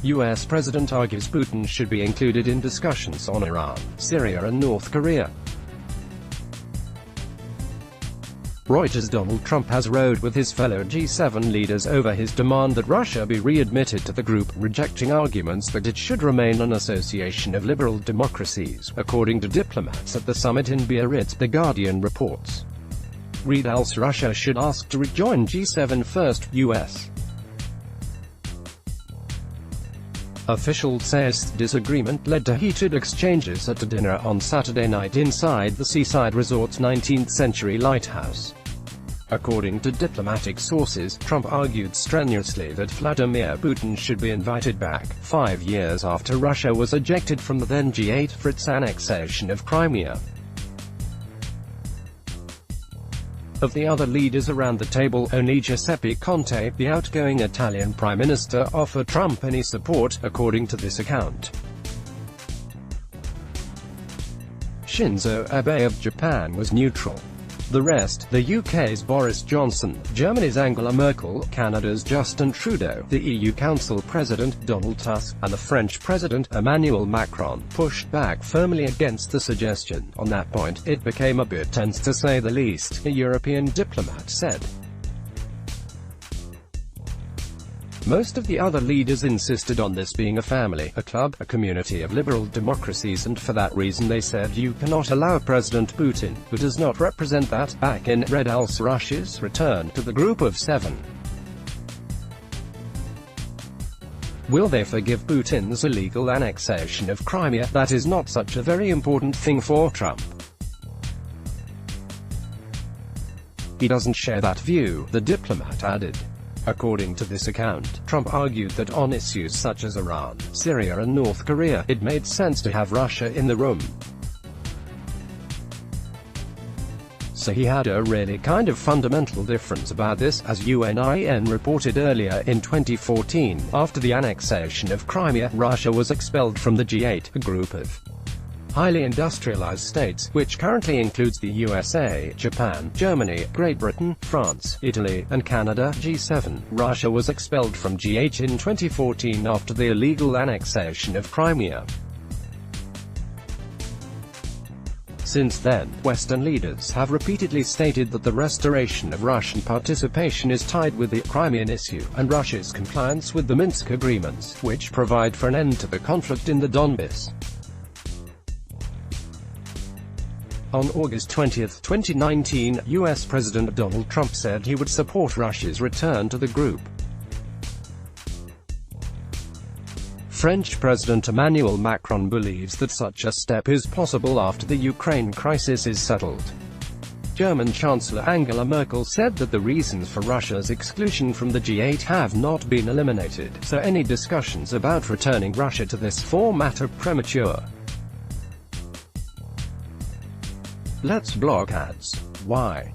US President argues Putin should be included in discussions on Iran, Syria and North Korea. Donald Trump has rowed with his fellow G7 leaders over his demand that Russia be readmitted to the group, rejecting arguments that it should remain an association of liberal democracies, according to diplomats at the summit in Biarritz, The Guardian reports. Read else Russia should ask to rejoin G7 first, US. Officials say disagreement led to heated exchanges at a dinner on Saturday night inside the seaside resort's 19th-century lighthouse. According to diplomatic sources, Trump argued strenuously that Vladimir Putin should be invited back, 5 years after Russia was ejected from the then G8 for its annexation of Crimea. Of the other leaders around the table, only Giuseppe Conte, the outgoing Italian Prime Minister, offered Trump any support, according to this account. Shinzo Abe of Japan was neutral. The rest, the UK's Boris Johnson, Germany's Angela Merkel, Canada's Justin Trudeau, the EU Council President, Donald Tusk, and the French President, Emmanuel Macron, pushed back firmly against the suggestion. On that point, it became a bit tense to say the least, a European diplomat said. Most of the other leaders insisted on this being a family, a club, a community of liberal democracies, and for that reason they said you cannot allow President Putin, who does not represent that, back in red else Russia's return to the group of 7. Will they forgive Putin's illegal annexation of Crimea? That is not such a very important thing for Trump. He doesn't share that view, the diplomat added. According to this account, Trump argued that on issues such as Iran, Syria and North Korea, it made sense to have Russia in the room. So he had a really kind of fundamental difference about this, as UNIN reported earlier in 2014. After the annexation of Crimea, Russia was expelled from the G8, a group of highly industrialized states, which currently includes the USA, Japan, Germany, Great Britain, France, Italy, and Canada. G7. Russia was expelled from G8 in 2014 after the illegal annexation of Crimea. Since then, Western leaders have repeatedly stated that the restoration of Russian participation is tied with the Crimean issue, and Russia's compliance with the Minsk agreements, which provide for an end to the conflict in the Donbass. On August 20, 2019, US President Donald Trump said he would support Russia's return to the group. French President Emmanuel Macron believes that such a step is possible after the Ukraine crisis is settled. German Chancellor Angela Merkel said that the reasons for Russia's exclusion from the G8 have not been eliminated, so any discussions about returning Russia to this format are premature. Let's block ads. Why?